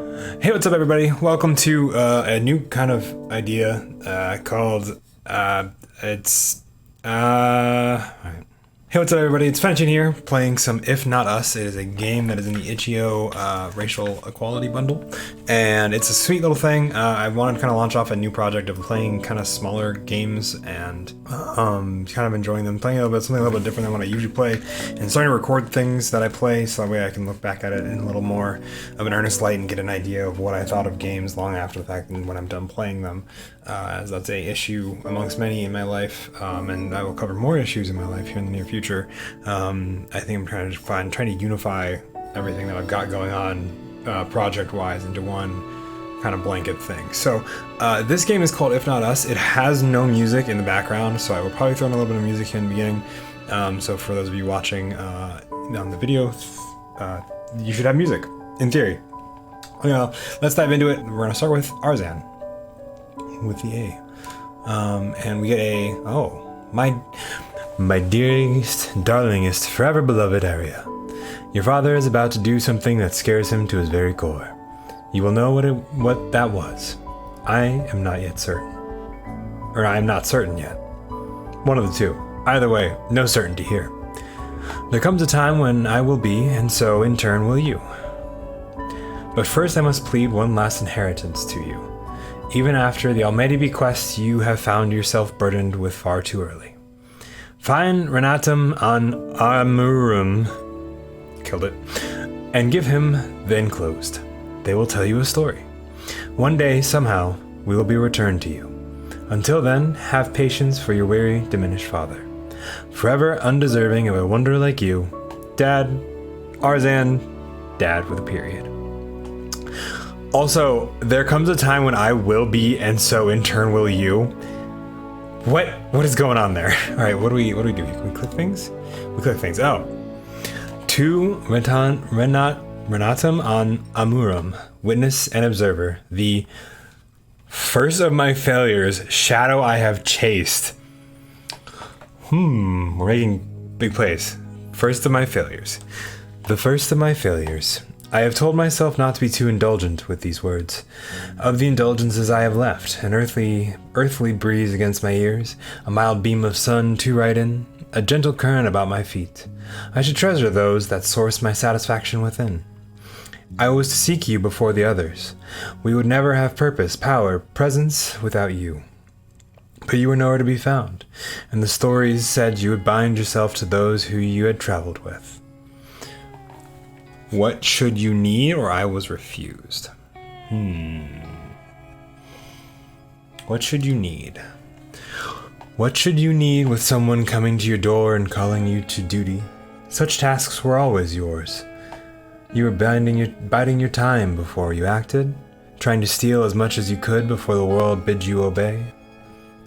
Hey, what's up, everybody? Welcome to a new kind of idea called it's alright. Hey, what's up, everybody? It's Fenchin here, playing some If Not Us. It is a game that is in the itch.io racial equality bundle, and it's a sweet little thing. I wanted to kind of launch off a new project of playing kind of smaller games and kind of enjoying them, playing something a little bit different than what I usually play, and starting to record things that I play so that way I can look back at it in a little more of an earnest light and get an idea of what I thought of games long after the fact and when I'm done playing them, as that's a issue amongst many in my life, and I will cover more issues in my life here in the near future. I think I'm trying to unify everything that I've got going on project-wise into one kind of blanket thing. So this game is called If Not Us. It has no music in the background, so I will probably throw in a little bit of music here in the beginning. So for those of you watching on the video, you should have music, in theory. Let's dive into it. We're going to start with Arzan, with the A. And we get a, my dearest, darlingest, forever beloved Arya. Your father is about to do something that scares him to his very core. You will know what that was. I am not yet certain. Or I am not certain yet. One of the two. Either way, no certainty here. There comes a time when I will be, and so in turn will you. But first I must plead one last inheritance to you, even after the almighty bequest you have found yourself burdened with far too early. Find Renatum on Amurum, killed it, and give him the enclosed. They will tell you a story. One day, somehow, we will be returned to you. Until then, have patience for your weary, diminished father. Forever undeserving of a wonder like you, Dad, Arzan, Dad with a period. Also, there comes a time when I will be, and so in turn will you. What is going on there? All right, what do we do? Can we click things? We click things. Oh. To Renatum on Amurum, witness and observer, the first of my failures, shadow I have chased. We're making big plays. First of my failures. The first of my failures. I have told myself not to be too indulgent with these words. Of the indulgences I have left, an earthly breeze against my ears, a mild beam of sun to ride in, a gentle current about my feet. I should treasure those that source my satisfaction within. I was to seek you before the others. We would never have purpose, power, presence without you. But you were nowhere to be found, and the stories said you would bind yourself to those who you had traveled with. What should you need, or I was refused? What should you need? What should you need with someone coming to your door and calling you to duty? Such tasks were always yours. You were biding your time before you acted, trying to steal as much as you could before the world bid you obey.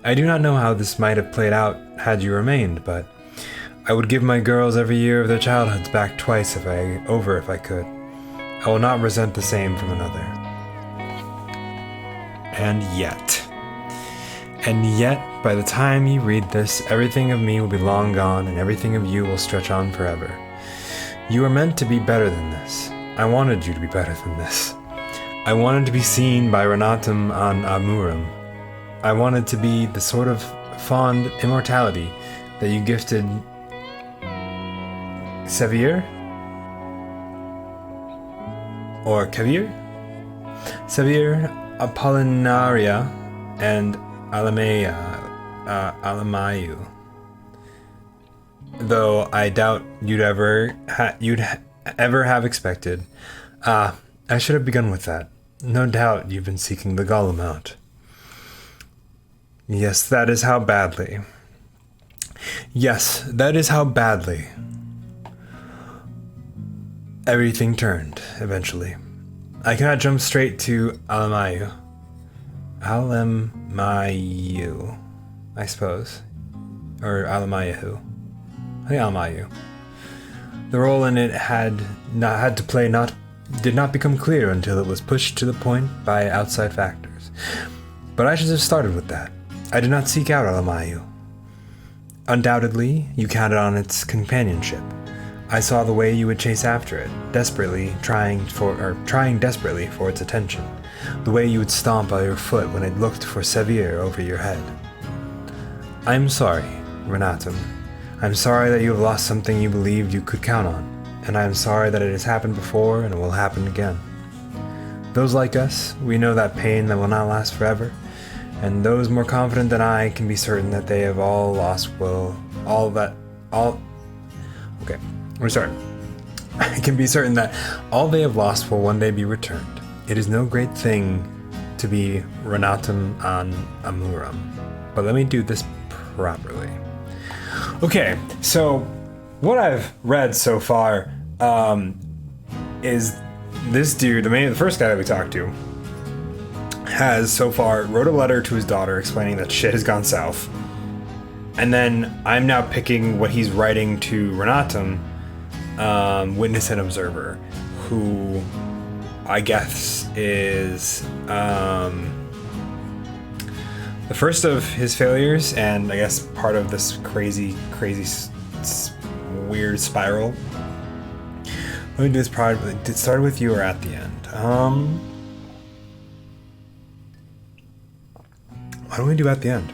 I do not know how this might have played out had you remained, but I would give my girls every year of their childhoods back twice if I could. I will not resent the same from another. And yet, by the time you read this, everything of me will be long gone and everything of you will stretch on forever. You were meant to be better than this. I wanted you to be better than this. I wanted to be seen by Renatum on Amurum. I wanted to be the sort of fond immortality that you gifted Sevier? Or Kavir? Sevier, Apollinaria, and Alamayu. Though I doubt you'd ever have expected. I should have begun with that. No doubt you've been seeking the Golem out. Yes, that is how badly. Everything turned, eventually. I cannot jump straight to Alamayu, I suppose. Or Alamayahu. I think Alamayu. The role in it did not become clear until it was pushed to the point by outside factors. But I should have started with that. I did not seek out Alamayu. Undoubtedly, you counted on its companionship. I saw the way you would chase after it, trying desperately for its attention. The way you would stomp on your foot when it looked for Sevier over your head. I'm sorry, Renatum. I'm sorry that you have lost something you believed you could count on, and I am sorry that it has happened before and it will happen again. Those like us, we know that pain that will not last forever, and those more confident than I can be certain that they have all lost I can be certain that all they have lost will one day be returned. It is no great thing to be Renatum an Amuram. But let me do this properly. Okay, so what I've read so far is this dude, the first guy that we talked to, has so far wrote a letter to his daughter explaining that shit has gone south. And then I'm now picking what he's writing to Renatum, witness and observer, who I guess is the first of his failures, and I guess part of this crazy, weird spiral. Let me do this probably. Did it start with you or at the end? Why don't we do at the end?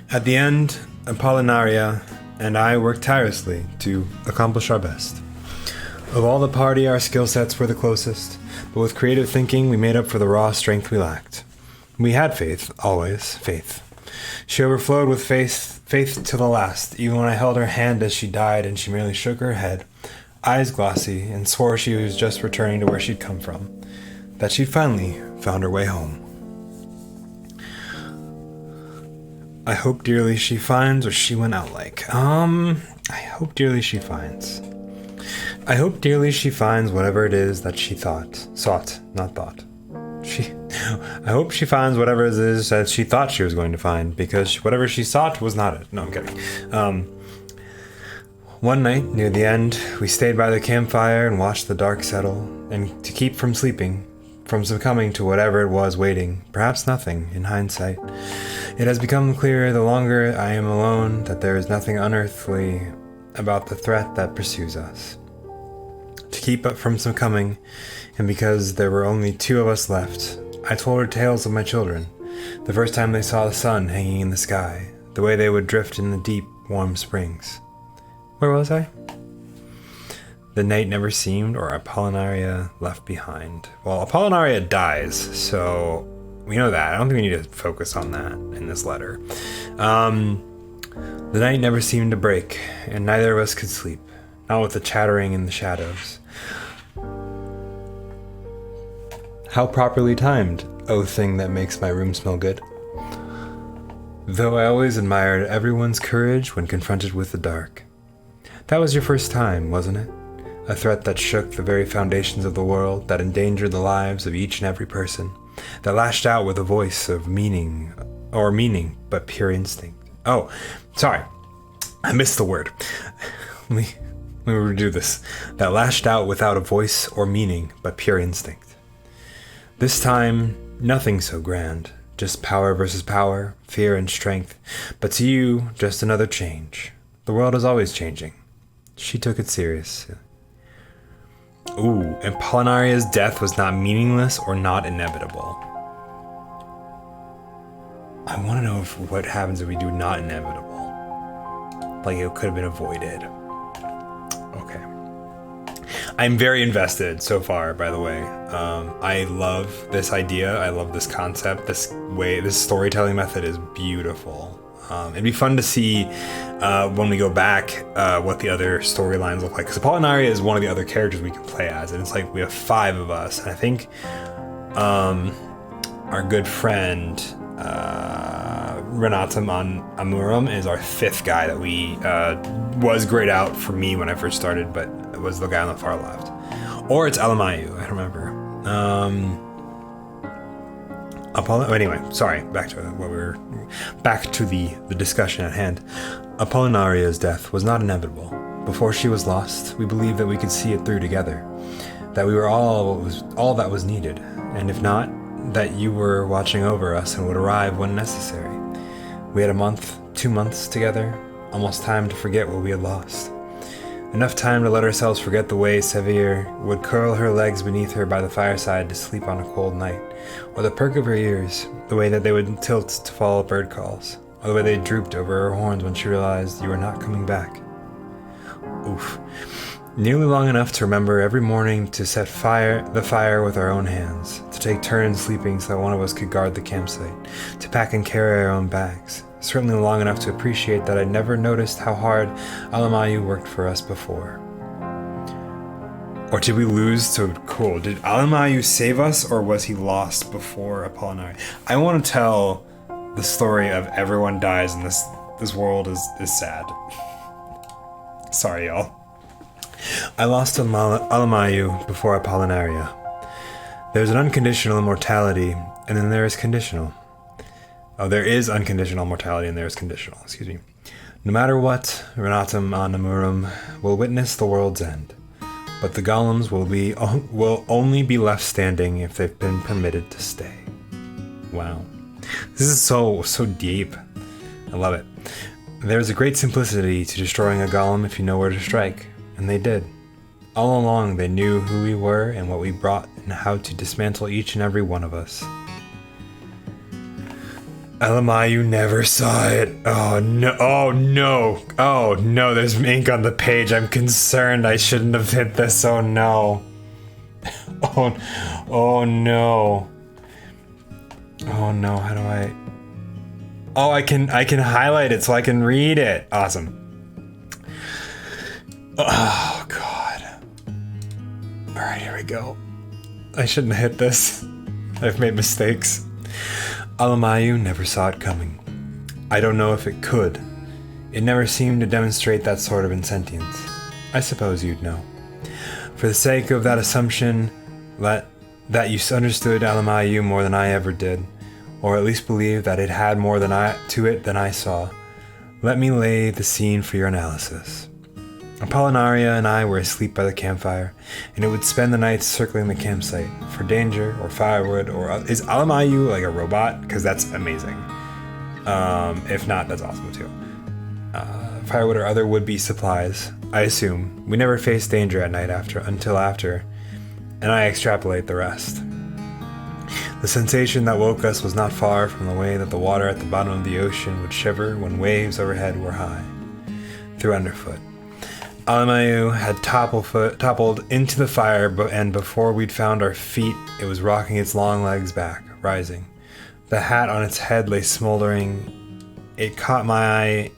At the end, Apollinaria and I worked tirelessly to accomplish our best. Of all the party, our skill sets were the closest, but with creative thinking, we made up for the raw strength we lacked. We had faith, always, faith. She overflowed with faith to the last, even when I held her hand as she died and she merely shook her head, eyes glossy, and swore she was just returning to where she'd come from, that she'd finally found her way home. I hope dearly she finds, or she went out like, I hope dearly she finds. I hope dearly she finds whatever it is that she sought, not thought. I hope she finds whatever it is that she thought she was going to find, because whatever she sought was not it. No, I'm kidding. One night, near the end, we stayed by the campfire and watched the dark settle, and to keep from sleeping, from succumbing to whatever it was waiting, perhaps nothing, in hindsight, it has become clear the longer I am alone that there is nothing unearthly about the threat that pursues us. To keep up from succumbing, and because there were only two of us left, I told her tales of my children, the first time they saw the sun hanging in the sky, the way they would drift in the deep, warm springs. Where was I? The night never seemed, or Apollinaria left behind. Well, Apollinaria dies, so we know that. I don't think we need to focus on that in this letter. The night never seemed to break, and neither of us could sleep, not with the chattering in the shadows. How properly timed, oh thing that makes my room smell good. Though I always admired everyone's courage when confronted with the dark. That was your first time, wasn't it? A threat that shook the very foundations of the world, that endangered the lives of each and every person, that lashed out with a voice of meaning, but pure instinct. Oh, sorry, I missed the word. Let me redo this. That lashed out without a voice or meaning, but pure instinct. This time, nothing so grand, just power versus power, fear and strength, but to you, just another change. The world is always changing. She took it serious. Ooh, and Apollinaria's death was not meaningless or not inevitable. I want to know what happens if we do not inevitable. Like it could have been avoided. Okay. I'm very invested so far, by the way. I love this idea. I love this concept. This storytelling method is beautiful. It'd be fun to see when we go back what the other storylines look like. Because Apollinaria is one of the other characters we can play as. And it's like we have 5 of us. And I think our good friend Renatum an Amuram is our 5th guy that we was grayed out for me when I first started, but it was the guy on the far left. Or it's Alamayu, I don't remember. Anyway, sorry, back to the discussion at hand. Apollinaria's death was not inevitable. Before she was lost, we believed that we could see it through together, that we were all that was needed, and if not, that you were watching over us and would arrive when necessary. We had a month, 2 months together, almost time to forget what we had lost. Enough time to let ourselves forget the way Severe would curl her legs beneath her by the fireside to sleep on a cold night, or the perk of her ears, the way that they would tilt to follow bird calls, or the way they drooped over her horns when she realized you were not coming back. Oof. Nearly long enough to remember every morning to set the fire with our own hands, to take turns sleeping so that one of us could guard the campsite, to pack and carry our own bags. Certainly long enough to appreciate that I'd never noticed how hard Alemayu worked for us before. Or did we lose to Cool? Did Alemayu save us, or was he lost before Apollinaria? I want to tell the story of everyone dies and this world is sad. Sorry, y'all. I lost to Alemayu before Apollinaria. There's an unconditional immortality, and then there is conditional. Oh, there is unconditional mortality, and there is conditional. Excuse me. No matter what, Renatum an Amurum will witness the world's end, but the golems will only be left standing if they've been permitted to stay. Wow, this is so deep. I love it. There's a great simplicity to destroying a golem if you know where to strike. And they did. All along, they knew who we were and what we brought and how to dismantle each and every one of us. Alemayu never saw it. Oh no, oh no, oh no, there's ink on the page. I'm concerned I shouldn't have hit this, oh no. Oh no. Oh no, how do I... Oh, I can highlight it so I can read it. Awesome. Oh, God. Alright, here we go. I shouldn't have hit this. I've made mistakes. Alemayu never saw it coming. I don't know if it could. It never seemed to demonstrate that sort of insentience. I suppose you'd know. For the sake of that assumption, that you understood Alemayu more than I ever did, or at least believed that it had more to it than I saw, let me lay the scene for your analysis. Apollinaria and I were asleep by the campfire, and it would spend the nights circling the campsite for danger or firewood, or is Alemayu like a robot? Because that's amazing. If not, that's awesome too. Firewood or other would-be supplies, I assume. We never faced danger at night until after, and I extrapolate the rest. The sensation that woke us was not far from the way that the water at the bottom of the ocean would shiver when waves overhead were high. Through underfoot. Alemayu had toppled into the fire, and before we'd found our feet, it was rocking its long legs back, rising. The hat on its head lay smoldering. It caught my eye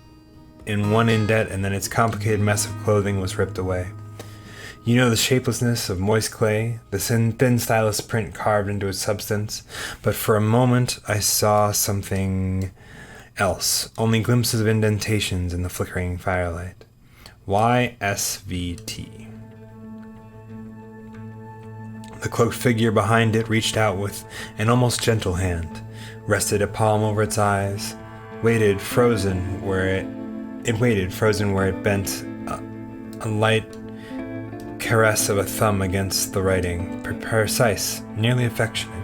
in one indent, and then its complicated mess of clothing was ripped away. You know the shapelessness of moist clay, the thin stylus print carved into its substance, but for a moment I saw something else, only glimpses of indentations in the flickering firelight. YSVT. The cloaked figure behind it reached out with an almost gentle hand, rested a palm over its eyes, waited frozen where it bent a light caress of a thumb against the writing, precise, nearly affectionate.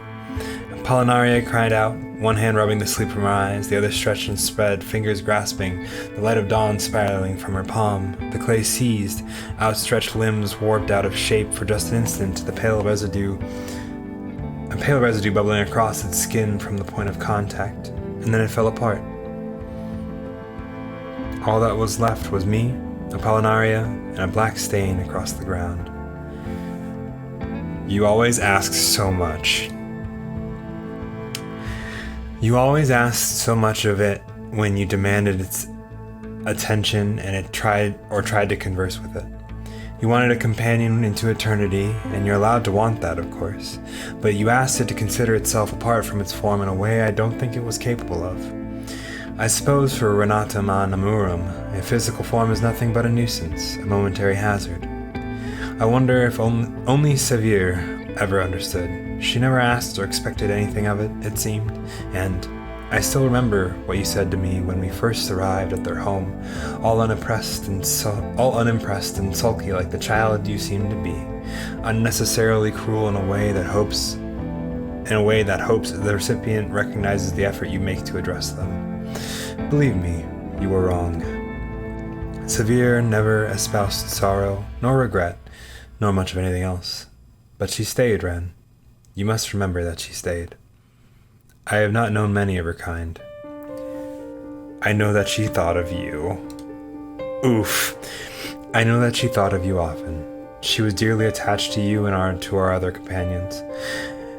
Apollinaria cried out, one hand rubbing the sleep from her eyes, the other stretched and spread, fingers grasping, the light of dawn spiraling from her palm. The clay seized, outstretched limbs warped out of shape for just an instant, a pale residue bubbling across its skin from the point of contact, and then it fell apart. All that was left was me, Apollinaria, and a black stain across the ground. You always ask so much. You always asked so much of it when you demanded its attention and it tried to converse with it. You wanted a companion into eternity, and you're allowed to want that, of course, but you asked it to consider itself apart from its form in a way I don't think it was capable of. I suppose for Renatum an Amurum, a physical form is nothing but a nuisance, a momentary hazard. I wonder if only Severe ever understood. She never asked or expected anything of it, it seemed, and I still remember what you said to me when we first arrived at their home, all unimpressed and sulky like the child you seemed to be, unnecessarily cruel in a way that hopes the recipient recognizes the effort you make to address them. Believe me, you were wrong. Severe never espoused sorrow, nor regret, nor much of anything else. But she stayed, Ren. You must remember that she stayed. I have not known many of her kind. I know that she thought of you. Oof. I know that she thought of you often. She was dearly attached to you and to our other companions,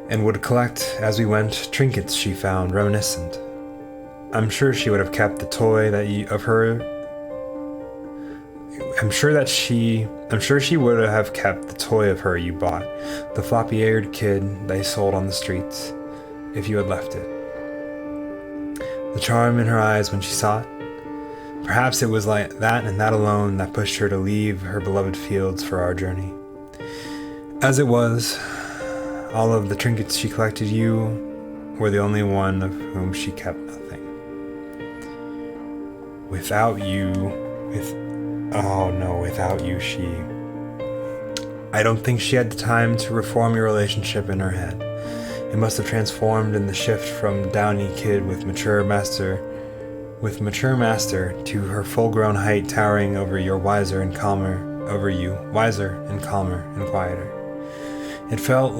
and would collect, as we went, trinkets she found reminiscent. I'm sure she would have kept the toy I'm sure she would have kept the toy of her you bought, the floppy-eared kid they sold on the streets, if you had left it. The charm in her eyes when she saw it. Perhaps it was like that and that alone that pushed her to leave her beloved fields for our journey. As it was, all of the trinkets she collected, you were the only one of whom she kept nothing. Without you, she... I don't think she had the time to reform your relationship in her head. It must have transformed in the shift from downy kid with mature master to her full-grown height towering over you, wiser and calmer and quieter. It felt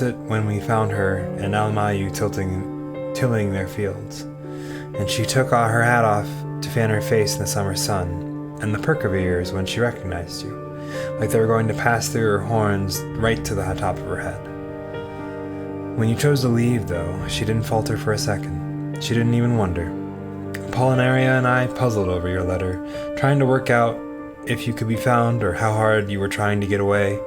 it when we found her and Almayu tilling their fields, and she took her hat off to fan her face in the summer sun, and the perk of her ears when she recognized you, like they were going to pass through her horns right to the top of her head. When you chose to leave, though, she didn't falter for a second. She didn't even wonder. Apollinaria and I puzzled over your letter, trying to work out if you could be found or how hard you were trying to get away,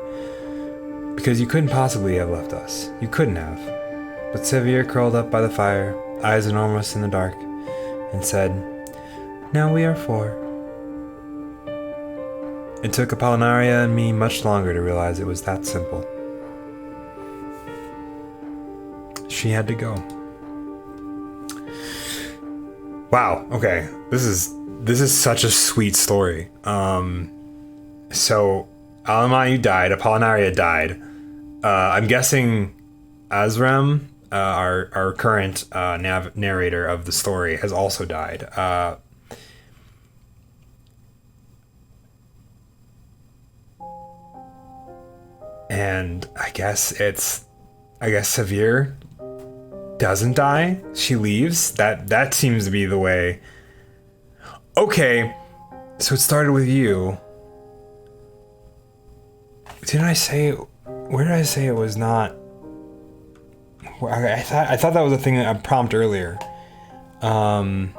because you couldn't possibly have left us. You couldn't have. But Sevier curled up by the fire, eyes enormous in the dark, and said, "Now we are four." It took Apollinaria and me much longer to realize it was that simple. She had to go. Wow, okay. This is such a sweet story. So Almayu died, Apollinaria died. I'm guessing Azram, our current narrator of the story, has also died. And I guess Severe doesn't die. She leaves. That seems to be the way. Okay, so it started with you. Where did I say it was not? I thought that was a thing, a prompt earlier. And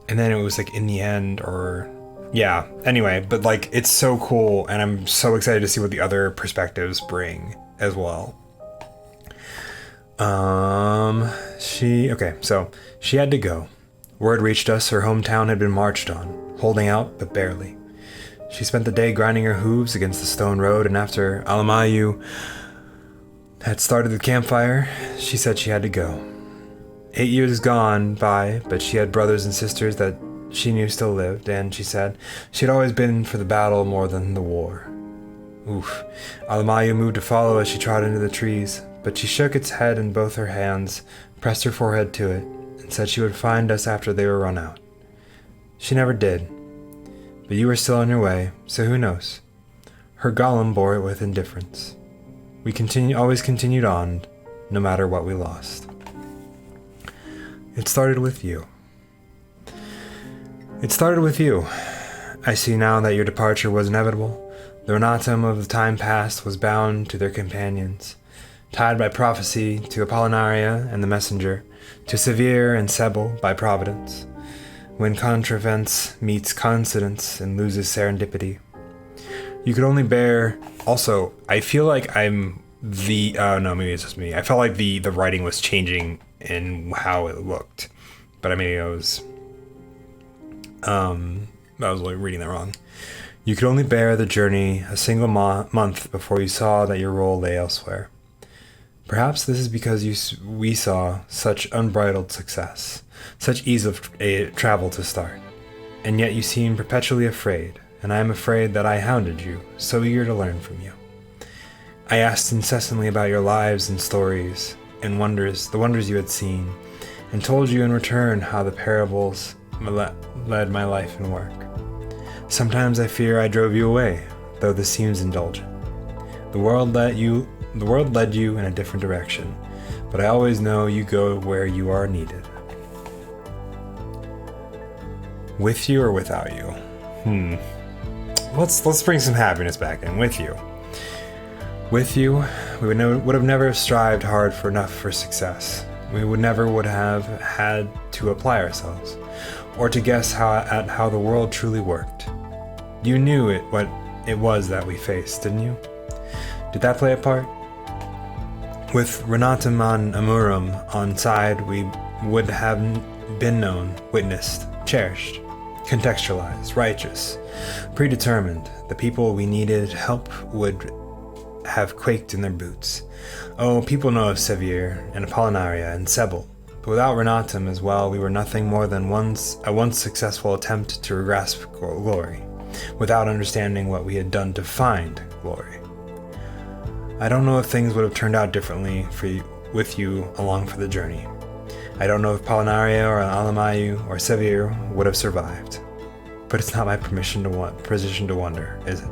then it was like in the end, or yeah. Anyway, but like it's so cool, and I'm so excited to see what the other perspectives bring as well. So she had to go. Word reached us her hometown had been marched on, holding out, but barely. She spent the day grinding her hooves against the stone road, and after Almayu had started the campfire, she said she had to go. 8 years gone by, but she had brothers and sisters that she knew still lived, and she said she had always been for the battle more than the war. Oof. Almayu moved to follow as she trotted into the trees, but she shook its head in both her hands, pressed her forehead to it, and said she would find us after they were run out. She never did. But you were still on your way, so who knows? Her golem bore it with indifference. We always continued on, no matter what we lost. It started with you. I see now that your departure was inevitable. The Renatum of the time past was bound to their companions, tied by prophecy to Apollinaria and the messenger, to Severe and Sebel by providence. When contrivance meets coincidence and loses serendipity. You could only bear... Also, I feel like maybe it's just me. I felt like the writing was changing in how it looked. But maybe I was like reading that wrong. You could only bear the journey a single month before you saw that your role lay elsewhere. Perhaps this is because we saw such unbridled success. Such ease of travel to start. And yet you seem perpetually afraid, and I am afraid that I hounded you, so eager to learn from you. I asked incessantly about your lives and stories, and the wonders you had seen, and told you in return how the parables led my life and work. Sometimes I fear I drove you away, though this seems indulgent. The world led you in a different direction, but I always know you go where you are needed. With you or without you? Let's bring some happiness back in. With you. With you, we would have never strived hard for success. We would have had to apply ourselves, or to guess how the world truly worked. You knew what it was that we faced, didn't you? Did that play a part? With Renatum on Amurum on side, we would have been known, witnessed, cherished, contextualized, righteous, predetermined. The people we needed help would have quaked in their boots. Oh, people know of Sevier and Apollinaria and Sebel, but without Renatum as well, we were nothing more than a once successful attempt to grasp glory, without understanding what we had done to find glory. I don't know if things would have turned out differently with you along for the journey. I don't know if Apollinaria or Alamayu or Sevier would have survived, but it's not my position to wonder, is it?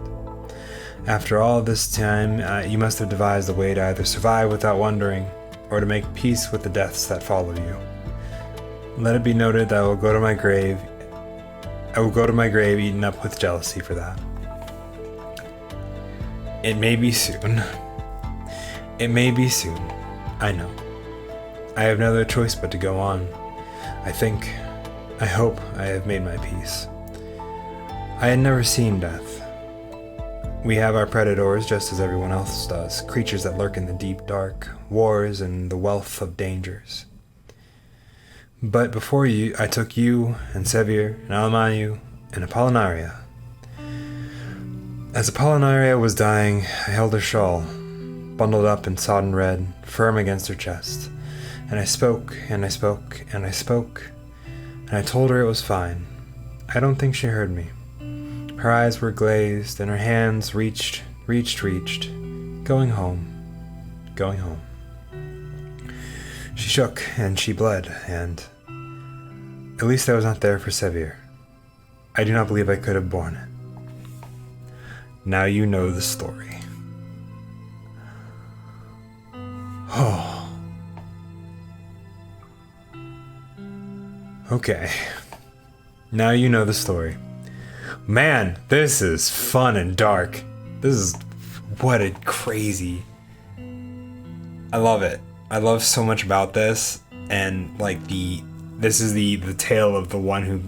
After all this time, you must have devised a way to either survive without wondering, or to make peace with the deaths that follow you. Let it be noted that I will go to my grave eaten up with jealousy for that. It may be soon. It may be soon. I know. I have no other choice but to go on. I hope I have made my peace. I had never seen death. We have our predators just as everyone else does, creatures that lurk in the deep dark, wars and the wealth of dangers. But before you, I took you and Sevier and Alamayu and Apollinaria. As Apollinaria was dying, I held her shawl, bundled up in sodden red, firm against her chest, and I spoke, and I spoke, and I spoke, and I told her it was fine. I don't think she heard me. Her eyes were glazed, and her hands reached, going home. She shook, and she bled, and at least I was not there for Sevier. I do not believe I could have borne it. Now you know the story. Oh. Okay. Now you know the story. Man, this is fun and dark. What a crazy. I love it. I love so much about this, and this is the tale of the one who,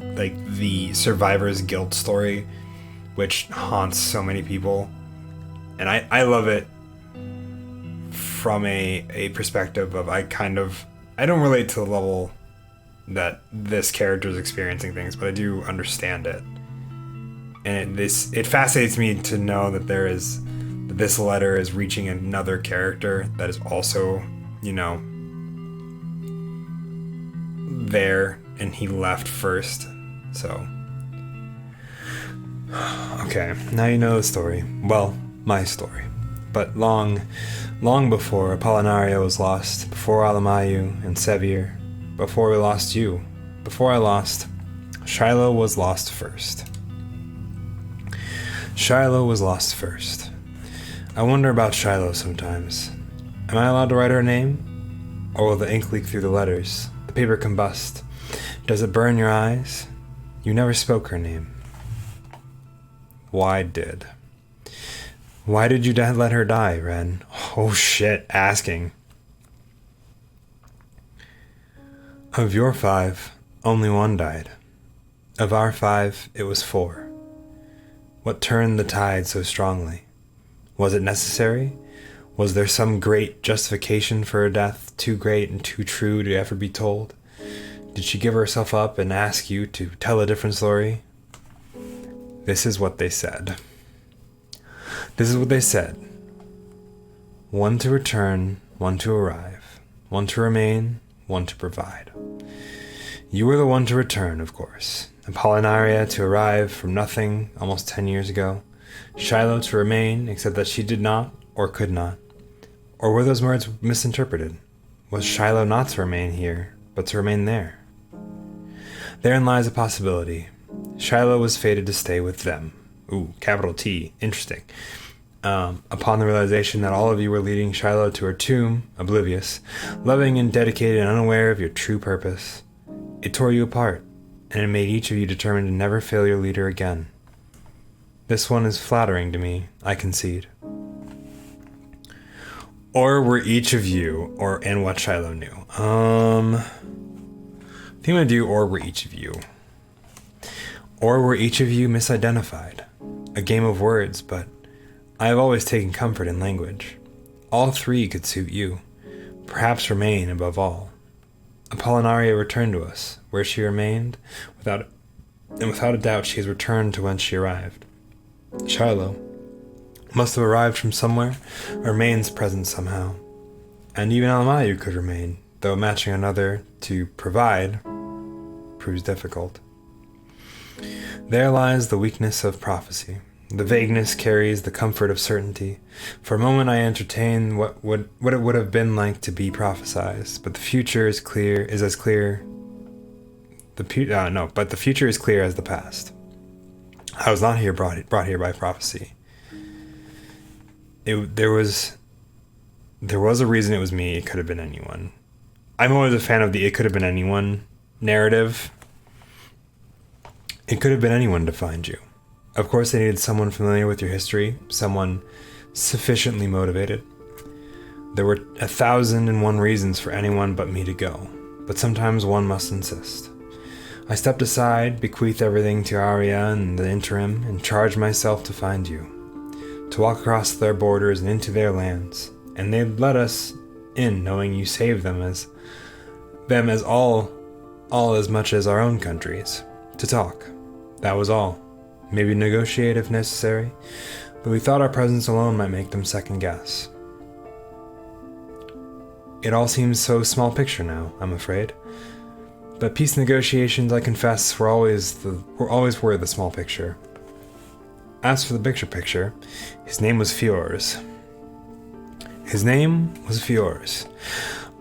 the survivor's guilt story, which haunts so many people. And I love it from a perspective of I don't relate to the level that this character is experiencing things, but I do understand it. And it fascinates me to know that this letter is reaching another character that is also, there, and he left first. So, okay, now you know the story. Well, my story. But long before Apollinaria was lost, before Alamayu and Sevier, before we lost you, before I lost, Shiloh was lost first. Shiloh was lost first. I wonder about Shiloh sometimes. Am I allowed to write her name? Or will the ink leak through the letters? The paper combust? Does it burn your eyes? You never spoke her name. Why did you let her die, Ren? Oh shit, asking. Of your 5, only 1 died. Of our 5, it was 4. What turned the tide so strongly? Was it necessary? Was there some great justification for her death, too great and too true to ever be told? Did she give herself up and ask you to tell a different story? This is what they said. One to return, one to arrive, one to remain, one to provide. You were the one to return, of course. Apollinaria to arrive from nothing almost 10 years ago. Shiloh to remain, except that she did not or could not. Or were those words misinterpreted? Was Shiloh not to remain here, but to remain there? Therein lies a possibility. Shiloh was fated to stay with them. Ooh, capital T. Interesting. Upon the realization that all of you were leading Shiloh to her tomb, oblivious, loving and dedicated and unaware of your true purpose, it tore you apart, and it made each of you determined to never fail your leader again. This one is flattering to me, I concede. Or were each of you, and what Shiloh knew. I think I'm gonna do or were each of you. Or were each of you misidentified? A game of words, but I have always taken comfort in language. All three could suit you, perhaps remain above all. Apollinaria returned to us, where she remained, without a doubt she has returned to whence she arrived. Shiloh must have arrived from somewhere, or remains present somehow. And even Almayu could remain, though matching another to provide proves difficult. There lies the weakness of prophecy. The vagueness carries the comfort of certainty. For a moment I entertain what it would have been like to be prophesized, but the future is clear. But the future is clear as the past. I was not brought here by prophecy. There was a reason it was me. It could have been anyone. I'm always a fan of the "it could have been anyone" narrative. It could have been anyone to find you. Of course, they needed someone familiar with your history, someone sufficiently motivated. There were 1,001 reasons for anyone but me to go, but sometimes one must insist. I stepped aside, bequeathed everything to Arya in the interim, and charged myself to find you, to walk across their borders and into their lands, and they let us in, knowing you saved them as all as much as our own countries, to talk. That was all. Maybe negotiate if necessary, but we thought our presence alone might make them second guess. It all seems so small picture now, I'm afraid. But peace negotiations, I confess, were always the small picture. As for the bigger picture, his name was Fiors.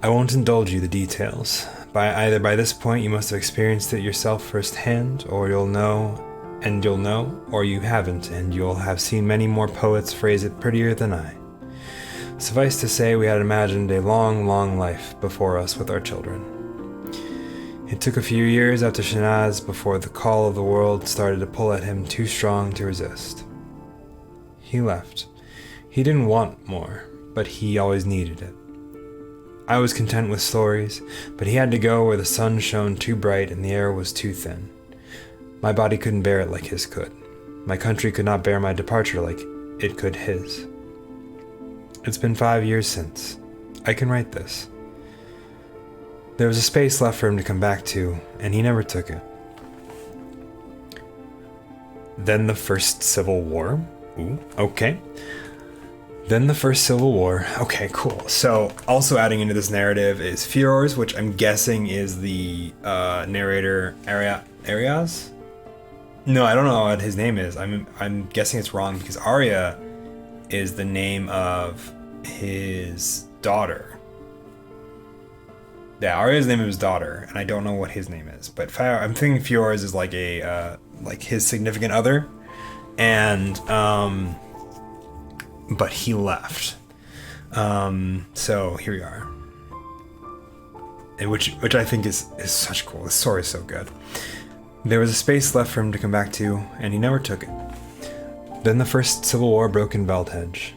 I won't indulge you the details. Either by this point you must have experienced it yourself firsthand, or you'll know, or you haven't, and you'll have seen many more poets phrase it prettier than I. Suffice to say, we had imagined a long, long life before us with our children. It took a few years after Shanaz before the call of the world started to pull at him too strong to resist. He left. He didn't want more, but he always needed it. I was content with stories, but he had to go where the sun shone too bright and the air was too thin. My body couldn't bear it like his could. My country could not bear my departure like it could his. It's been 5 years since. I can write this. There was a space left for him to come back to, and he never took it. Then the First Civil War. Ooh, okay. Then the First Civil War. Okay, cool. So, also adding into this narrative is Fiors, which I'm guessing is the narrator Arias? No, I don't know what his name is. I'm guessing it's wrong because Arya is the name of his daughter. Yeah, Arya's name of his daughter, and I don't know what his name is. But I'm thinking Fiors is like a like his significant other, and but he left. So here we are. And which I think is such cool. This story is so good. There was a space left for him to come back to, and he never took it. Then the First Civil War broke in Belhedge.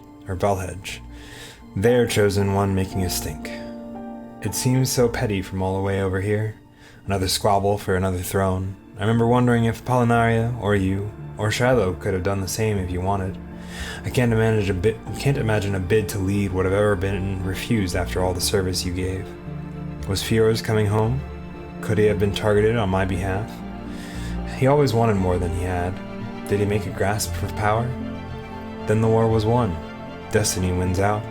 Their chosen one making a stink. It seems so petty from all the way over here. Another squabble for another throne. I remember wondering if Apollinaria, or you, or Shiloh could have done the same if you wanted. I can't imagine a bid to lead would have ever been refused after all the service you gave. Was Fiors coming home? Could he have been targeted on my behalf? He always wanted more than he had. Did he make a grasp for power? Then the war was won. Destiny wins out.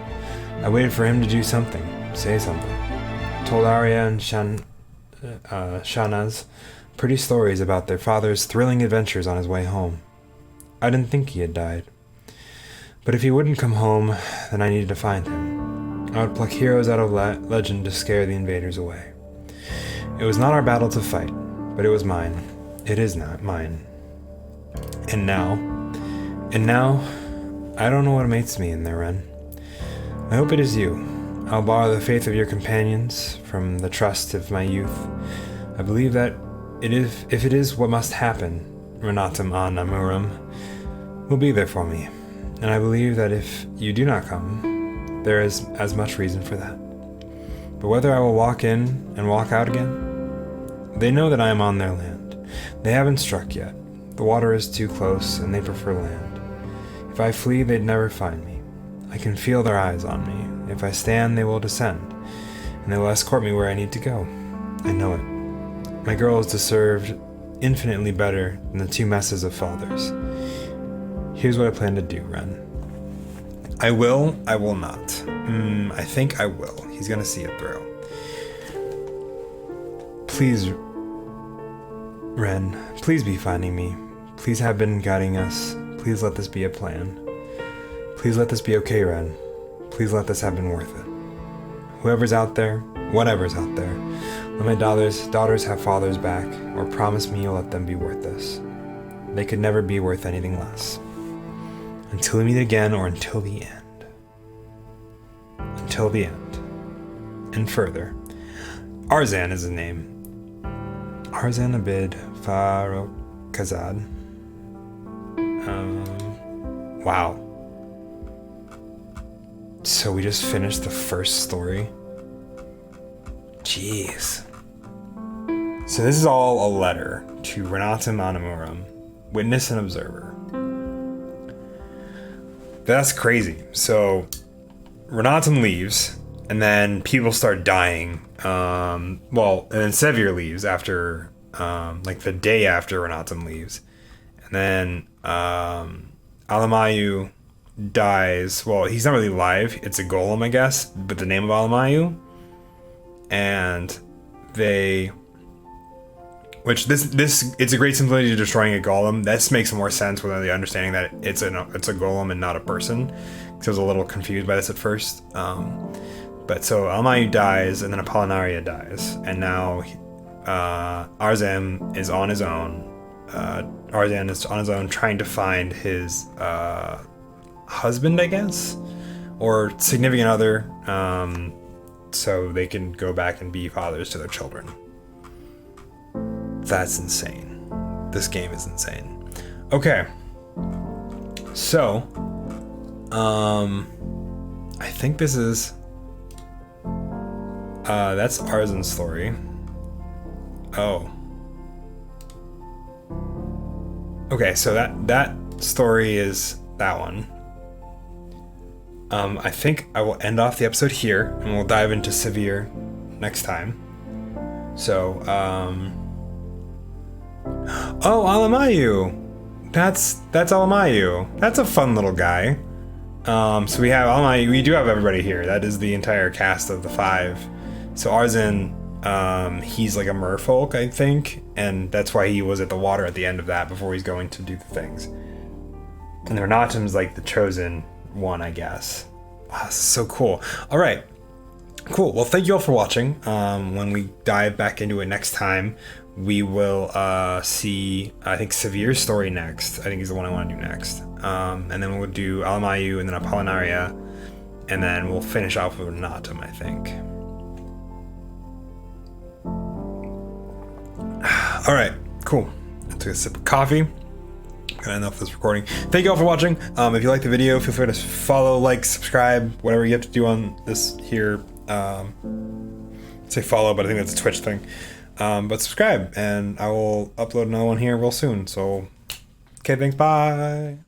I waited for him to do something, say something. Told Arya and Shanaz pretty stories about their father's thrilling adventures on his way home. I didn't think he had died. But if he wouldn't come home, then I needed to find him. I would pluck heroes out of legend to scare the invaders away. It was not our battle to fight, but it was mine. It is not mine. And now, I don't know what awaits me in there, Ren. I hope it is you. I'll borrow the faith of your companions from the trust of my youth. I believe that if it is what must happen, Renatum an Amurum will be there for me. And I believe that if you do not come, there is as much reason for that. But whether I will walk in and walk out again, they know that I am on their land. They haven't struck yet. The water is too close, and they prefer land. If I flee, they'd never find me. I can feel their eyes on me. If I stand, they will descend, and they will escort me where I need to go. I know it. My girl is deserved infinitely better than the 2 messes of fathers. Here's what I plan to do, Ren. I will not. I think I will. He's gonna see it through. Please, Ren, please be finding me. Please have been guiding us. Please let this be a plan. Please let this be okay, Ren. Please let this have been worth it. Whoever's out there, whatever's out there, let my daughters have fathers back, or promise me you'll let them be worth this. They could never be worth anything less. Until we meet again, or until the end. Until the end. And further. Arzan is his name. Arzan Abid Farokh Kazad. Wow. So we just finished the first story. Jeez. So this is all a letter to Renatum an Amurum, witness and observer. That's crazy. So Renatum leaves, and then people start dying. And then Sevier leaves after, like the day after Renatum leaves. And then Alamayu dies. Well, he's not really alive. It's a golem, I guess, but the name of Alamayu. And it's a great similitude to destroying a golem. This makes more sense with the understanding that it's a golem and not a person. Because I was a little confused by this at first. But so Alamayu dies, and then Apollinaria dies, and now Arzan is on his own. Arzan is on his own trying to find his husband, I guess, or significant other, so they can go back and be fathers to their children. That's insane. This game is insane. Okay. So, I think this is, that's Arzan's story. Oh. Okay, so that story is that one. I think I will end off the episode here, and we'll dive into Sevier next time. So, oh, Alamayu! That's Alamayu. That's a fun little guy. So we have Alamayu. We do have everybody here. That is the entire cast of the 5. So Arzan, he's like a merfolk, I think, and that's why he was at the water at the end of that before he's going to do the things. And Renatum's like the chosen one, I guess. Wow, this is so cool. All right, cool. Well, thank you all for watching. When we dive back into it next time, we will see, I think, Sevier's story next. I think he's the one I want to do next. And then we'll do Alamayu and then Apollinaria, and then we'll finish off with Renatum, I think. All right, cool. I took a sip of coffee. Got enough of this recording. Thank you all for watching. If you like the video, feel free to follow, like, subscribe, whatever you have to do on this here. Say follow, but I think that's a Twitch thing. But subscribe, and I will upload another one here real soon. So, okay, thanks, bye.